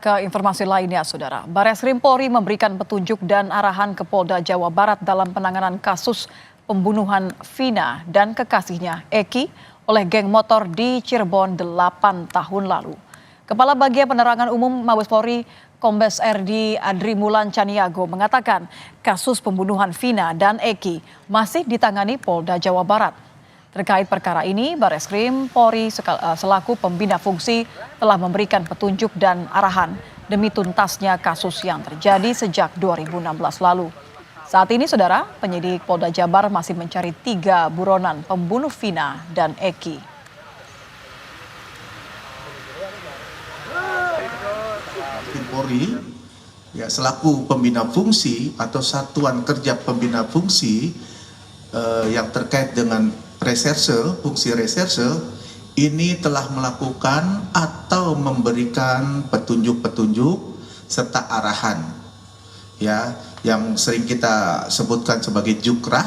Ke informasi lainnya, Saudara. Barreskrim Polri memberikan petunjuk dan arahan ke Polda Jawa Barat dalam penanganan kasus pembunuhan Vina dan kekasihnya Eki oleh geng motor di Cirebon 8 tahun lalu. Kepala Bagian Penerangan Umum Mabes Polri, Kombes RD Adri Mulan Caniago mengatakan kasus pembunuhan Vina dan Eki masih ditangani Polda Jawa Barat. Terkait perkara ini, Barreskrim Polri selaku pembina fungsi telah memberikan petunjuk dan arahan demi tuntasnya kasus yang terjadi sejak 2016 lalu. Saat ini, Saudara, penyidik Polda Jabar masih mencari 3 buronan pembunuh Vina dan Eki. Polri ya, selaku pembina fungsi atau satuan kerja pembina fungsi yang terkait dengan fungsi reserse ini telah melakukan atau memberikan petunjuk-petunjuk serta arahan ya yang sering kita sebutkan sebagai jukrah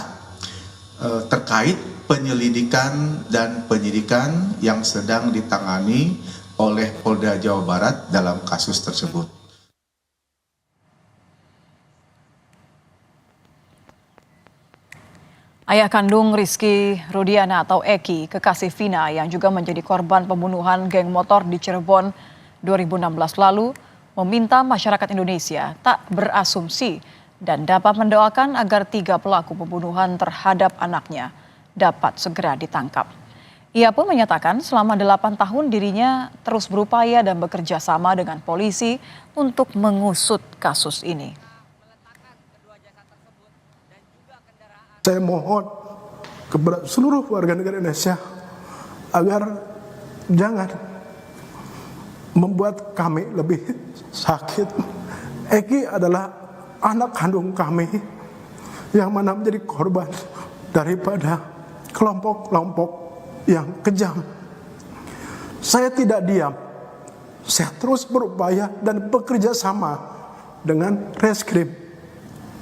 terkait penyelidikan dan penyidikan yang sedang ditangani oleh Polda Jawa Barat dalam kasus tersebut. Ayah kandung Rizky Rudiana atau Eki, kekasih Vina yang juga menjadi korban pembunuhan geng motor di Cirebon 2016 lalu, meminta masyarakat Indonesia tak berasumsi dan dapat mendoakan agar 3 pelaku pembunuhan terhadap anaknya dapat segera ditangkap. Ia pun menyatakan selama 8 tahun dirinya terus berupaya dan bekerja sama dengan polisi untuk mengusut kasus ini. Saya mohon kepada seluruh warga negara Indonesia agar jangan membuat kami lebih sakit. Eki adalah anak kandung kami yang mana menjadi korban daripada kelompok-kelompok yang kejam. Saya tidak diam, saya terus berupaya dan bekerja sama dengan reskrim.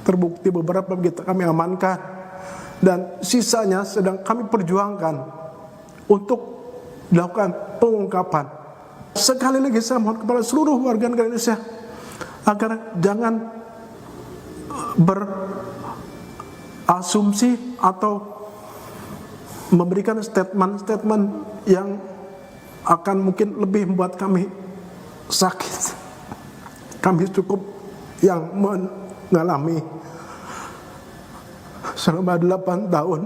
Terbukti beberapa kita kami amankan dan sisanya sedang kami perjuangkan untuk dilakukan pengungkapan. Sekali lagi saya mohon kepada seluruh warga negara Indonesia agar jangan berasumsi atau memberikan statement-statement yang akan mungkin lebih membuat kami sakit. Kami cukup yang mengalami selama 8 tahun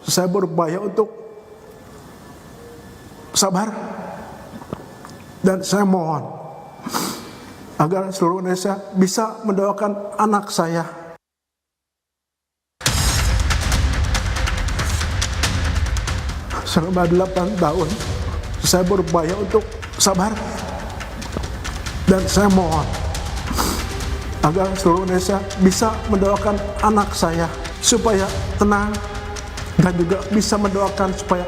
saya berupaya untuk sabar dan saya mohon agar seluruh Indonesia bisa mendoakan anak saya. Selama 8 tahun saya berupaya untuk sabar dan saya mohon agar seluruh Indonesia bisa mendoakan anak saya supaya tenang dan juga bisa mendoakan supaya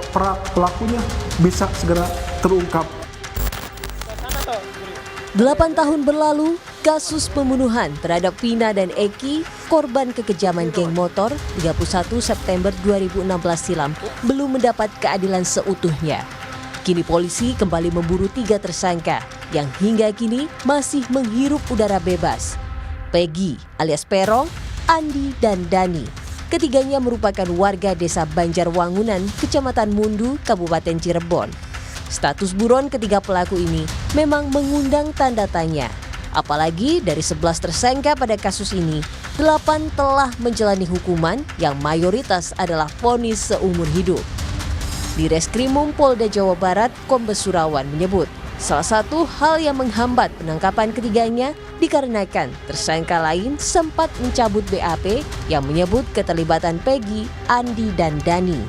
pelakunya bisa segera terungkap. 8 tahun berlalu, kasus pembunuhan terhadap Vina dan Eki, korban kekejaman geng motor 31 September 2016 silam, belum mendapat keadilan seutuhnya. Kini polisi kembali memburu 3 tersangka yang hingga kini masih menghirup udara bebas. Peggy alias Perong, Andi, dan Dani. Ketiganya merupakan warga desa Banjarwangunan, Kecamatan Mundu, Kabupaten Cirebon. Status buron ketiga pelaku ini memang mengundang tanda tanya. Apalagi dari 11 tersangka pada kasus ini, 8 telah menjalani hukuman yang mayoritas adalah vonis seumur hidup. Di Reskrimum Polda Jawa Barat, Kombes Surawan menyebut, salah satu hal yang menghambat penangkapan ketiganya dikarenakan tersangka lain sempat mencabut BAP yang menyebut keterlibatan Peggy, Andi, dan Dani.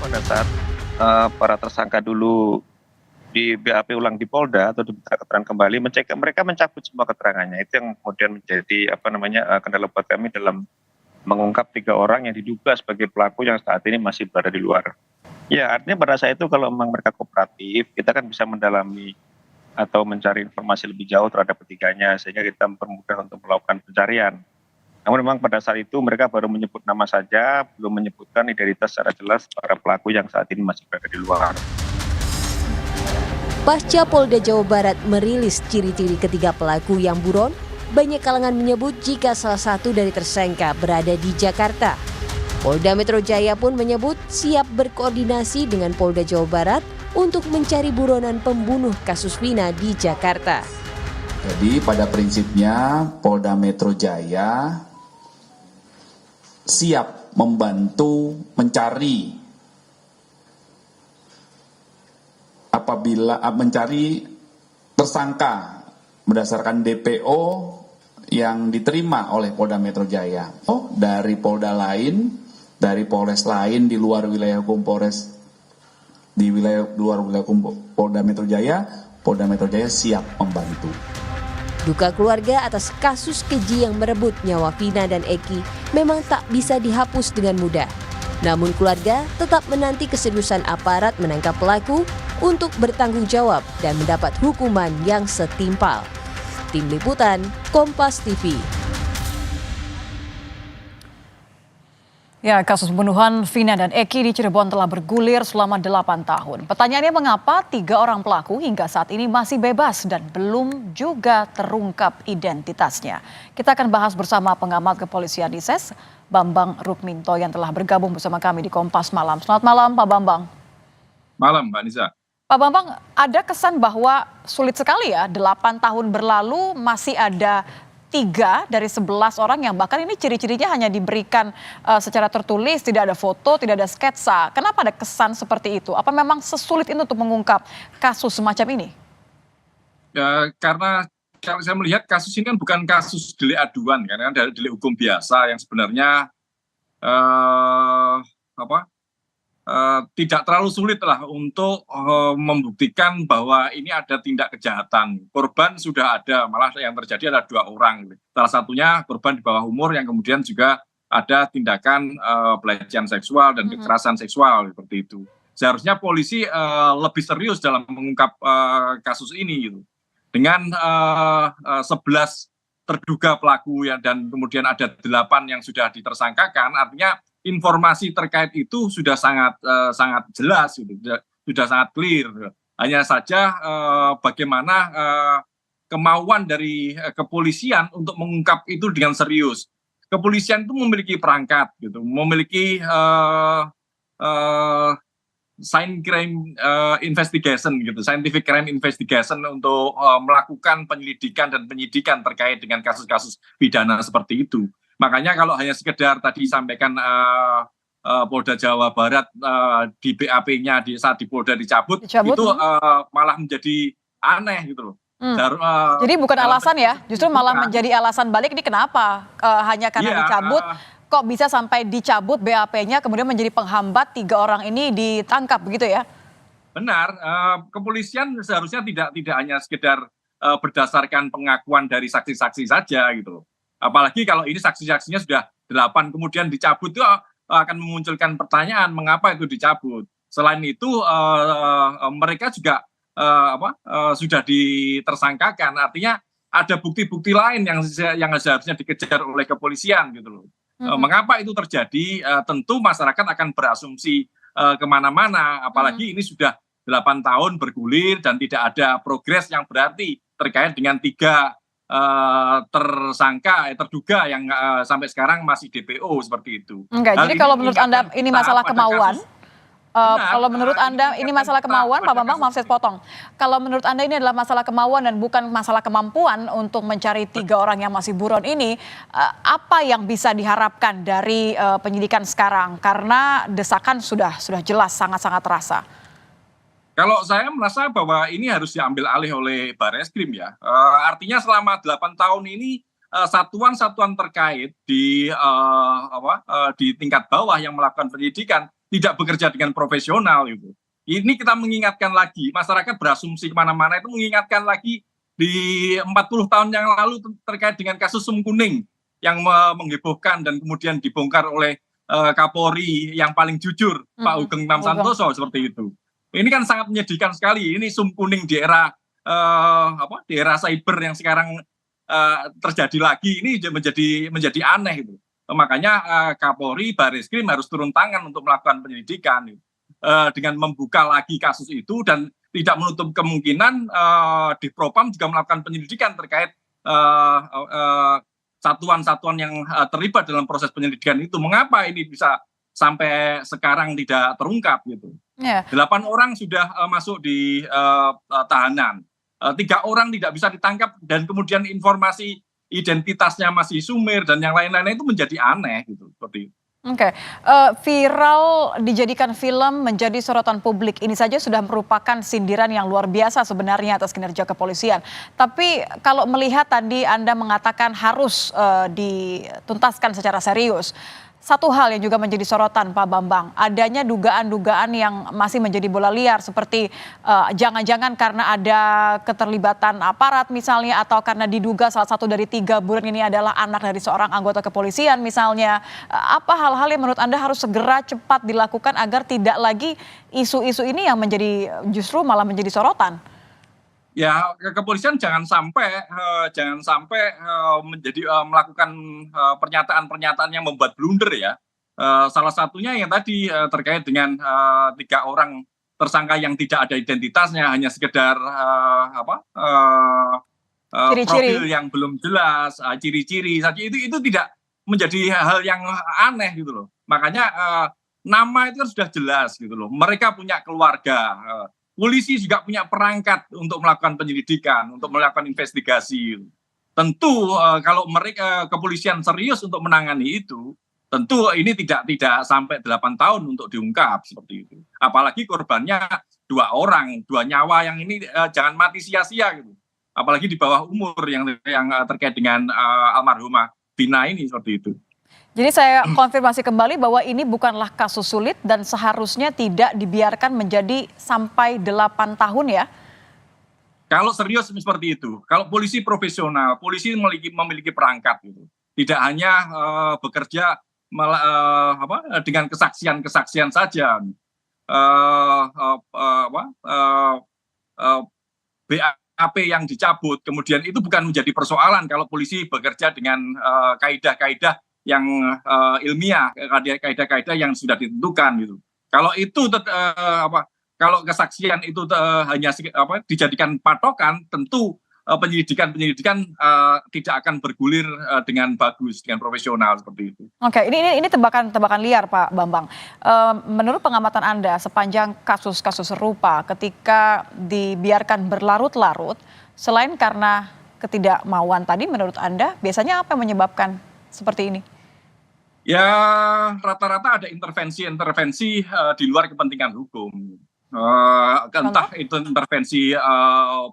Pada saat para tersangka dulu di BAP ulang di Polda atau diminta keterangan kembali, mereka mencabut semua keterangannya. Itu yang kemudian menjadi kendala buat kami dalam mengungkap 3 orang yang diduga sebagai pelaku yang saat ini masih berada di luar. Ya, artinya pada saat itu kalau memang mereka kooperatif, kita kan bisa mendalami atau mencari informasi lebih jauh terhadap ketiganya sehingga kita mempermudah untuk melakukan pencarian. Namun memang pada saat itu mereka baru menyebut nama saja, belum menyebutkan identitas secara jelas para pelaku yang saat ini masih berada di luar. Pasca Polda Jawa Barat merilis ciri-ciri ketiga pelaku yang buron, banyak kalangan menyebut jika salah satu dari tersangka berada di Jakarta. Polda Metro Jaya pun menyebut siap berkoordinasi dengan Polda Jawa Barat untuk mencari buronan pembunuh kasus Vina di Jakarta. Jadi pada prinsipnya Polda Metro Jaya siap membantu mencari tersangka berdasarkan DPO yang diterima oleh Polda Metro Jaya. Dari Polda lain, dari Polres lain di luar wilayah hukum Polda Metro Jaya siap membantu. Duka keluarga atas kasus keji yang merebut nyawa Vina dan Eki memang tak bisa dihapus dengan mudah. Namun keluarga tetap menanti keseriusan aparat menangkap pelaku untuk bertanggung jawab dan mendapat hukuman yang setimpal. Tim Liputan, Kompas TV. Ya, kasus pembunuhan Vina dan Eki di Cirebon telah bergulir selama 8 tahun. Pertanyaannya mengapa 3 orang pelaku hingga saat ini masih bebas dan belum juga terungkap identitasnya. Kita akan bahas bersama pengamat kepolisian di SES, Bambang Rukminto yang telah bergabung bersama kami di Kompas Malam. Selamat malam Pak Bambang. Malam Mbak Nisa. Pak Bambang, ada kesan bahwa sulit sekali ya, 8 tahun berlalu masih ada 3 dari 11 orang yang bahkan ini ciri-cirinya hanya diberikan secara tertulis, tidak ada foto, tidak ada sketsa. Kenapa ada kesan seperti itu? Apa memang sesulit itu untuk mengungkap kasus semacam ini? Ya, karena kalau saya melihat kasus ini kan bukan kasus delik aduan, kan dari delik hukum biasa yang sebenarnya tidak terlalu sulit lah untuk membuktikan bahwa ini ada tindak kejahatan. Korban sudah ada, malah yang terjadi adalah 2 orang. Salah satunya korban di bawah umur yang kemudian juga ada tindakan pelecehan seksual dan kekerasan seksual seperti itu. Seharusnya polisi lebih serius dalam mengungkap kasus ini gitu. Dengan 11 terduga pelaku ya, dan kemudian ada 8 yang sudah ditersangkakan, artinya informasi terkait itu sudah sangat jelas, sudah sangat clear. Hanya saja bagaimana kemauan dari kepolisian untuk mengungkap itu dengan serius. Kepolisian itu memiliki perangkat, gitu, memiliki scientific crime investigation untuk melakukan penyelidikan dan penyidikan terkait dengan kasus-kasus pidana seperti itu. Makanya kalau hanya sekedar tadi disampaikan Polda Jawa Barat di BAP-nya saat di Polda dicabut itu malah menjadi aneh gitu loh. Jadi bukan alasan ya, justru malah menjadi alasan balik ini kenapa hanya karena dicabut, kok bisa sampai dicabut BAP-nya kemudian menjadi penghambat 3 orang ini ditangkap begitu ya? Benar, kepolisian seharusnya tidak hanya sekedar berdasarkan pengakuan dari saksi-saksi saja gitu loh. Apalagi kalau ini saksi-saksinya sudah 8 kemudian dicabut, itu akan memunculkan pertanyaan mengapa itu dicabut. Selain itu mereka juga sudah ditersangkakan, artinya ada bukti-bukti lain yang seharusnya dikejar oleh kepolisian gitu loh. Mengapa itu terjadi? Tentu masyarakat akan berasumsi kemana-mana, apalagi ini sudah 8 tahun bergulir dan tidak ada progres yang berarti terkait dengan 3 terduga yang sampai sekarang masih DPO seperti itu. Enggak, jadi kalau menurut Anda ini masalah kemauan, kalau menurut Anda ini masalah kemauan, Pak Bambang, maaf saya potong. Kalau menurut Anda ini adalah masalah kemauan dan bukan masalah kemampuan untuk mencari 3 orang yang masih buron ini, apa yang bisa diharapkan dari penyidikan sekarang? Karena desakan sudah jelas sangat-sangat terasa. Kalau saya merasa bahwa ini harus diambil alih oleh Barreskrim ya. Artinya selama 8 tahun ini satuan-satuan terkait di tingkat bawah yang melakukan penyidikan tidak bekerja dengan profesional gitu. Ini kita mengingatkan lagi, masyarakat berasumsi kemana-mana itu mengingatkan lagi di 40 tahun yang lalu terkait dengan kasus Sum Kuning yang menghebohkan dan kemudian dibongkar oleh Kapolri yang paling jujur, Pak Ugeng Imam Santoso seperti itu. Ini kan sangat menyedihkan sekali. Ini Sum Kuning di era di era cyber yang sekarang terjadi lagi, ini menjadi aneh itu. Makanya Kapolri, Barreskrim harus turun tangan untuk melakukan penyelidikan dengan membuka lagi kasus itu dan tidak menutup kemungkinan di Propam juga melakukan penyelidikan terkait satuan-satuan yang terlibat dalam proses penyelidikan itu. Mengapa ini bisa sampai sekarang tidak terungkap gitu? 8 orang sudah masuk di tahanan, 3 orang tidak bisa ditangkap dan kemudian informasi identitasnya masih sumir dan yang lain-lainnya itu menjadi aneh gitu seperti itu. Oke, viral dijadikan film menjadi sorotan publik ini saja sudah merupakan sindiran yang luar biasa sebenarnya atas kinerja kepolisian. Tapi kalau melihat tadi Anda mengatakan harus dituntaskan secara serius. Satu hal yang juga menjadi sorotan Pak Bambang, adanya dugaan-dugaan yang masih menjadi bola liar seperti jangan-jangan karena ada keterlibatan aparat misalnya atau karena diduga salah satu dari 3 buron ini adalah anak dari seorang anggota kepolisian misalnya. Apa hal-hal yang menurut Anda harus segera cepat dilakukan agar tidak lagi isu-isu ini yang justru malah menjadi sorotan? Ya, kepolisian jangan sampai melakukan pernyataan-pernyataan yang membuat blunder ya. Salah satunya yang tadi terkait dengan 3 orang tersangka yang tidak ada identitasnya, hanya sekedar profil yang belum jelas, ciri-ciri saja itu tidak menjadi hal yang aneh gitu loh. Makanya nama itu kan sudah jelas gitu loh. Mereka punya keluarga. Polisi juga punya perangkat untuk melakukan penyelidikan, untuk melakukan investigasi. Tentu kalau mereka kepolisian serius untuk menangani itu, tentu ini tidak sampai 8 tahun untuk diungkap seperti itu. Apalagi korbannya 2 orang, 2 nyawa yang ini jangan mati sia-sia gitu. Apalagi di bawah umur yang terkait dengan almarhumah Vina ini seperti itu. Jadi saya konfirmasi kembali bahwa ini bukanlah kasus sulit dan seharusnya tidak dibiarkan menjadi sampai 8 tahun ya? Kalau serius seperti itu, kalau polisi profesional, polisi memiliki perangkat gitu. Tidak hanya bekerja dengan kesaksian-kesaksian saja. BAP yang dicabut, kemudian itu bukan menjadi persoalan kalau polisi bekerja dengan kaidah-kaidah yang ilmiah, kaidah-kaidah yang sudah ditentukan gitu. Kalau itu kalau kesaksian itu hanya dijadikan patokan, tentu penyelidikan tidak akan bergulir dengan bagus, dengan profesional seperti itu. Oke, ini tebakan liar Pak Bambang. Menurut pengamatan Anda sepanjang kasus-kasus serupa ketika dibiarkan berlarut-larut, selain karena ketidakmauan tadi, menurut Anda biasanya apa yang menyebabkan seperti ini? Ya rata-rata ada intervensi di luar kepentingan hukum. Entah itu intervensi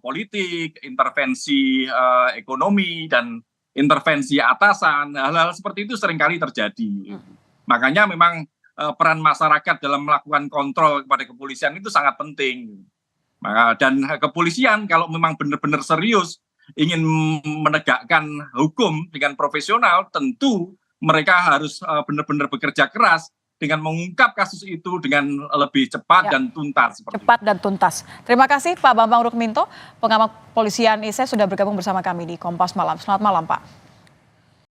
politik, intervensi ekonomi, dan intervensi atasan. Hal-hal seperti itu seringkali terjadi. Makanya memang peran masyarakat dalam melakukan kontrol kepada kepolisian itu sangat penting. Dan kepolisian kalau memang benar-benar serius ingin menegakkan hukum dengan profesional, tentu mereka harus benar-benar bekerja keras dengan mengungkap kasus itu dengan lebih cepat dan tuntas. Cepat dan tuntas. Terima kasih Pak Bambang Rukminto, pengamat polisian ISE sudah bergabung bersama kami di Kompas Malam. Selamat malam Pak.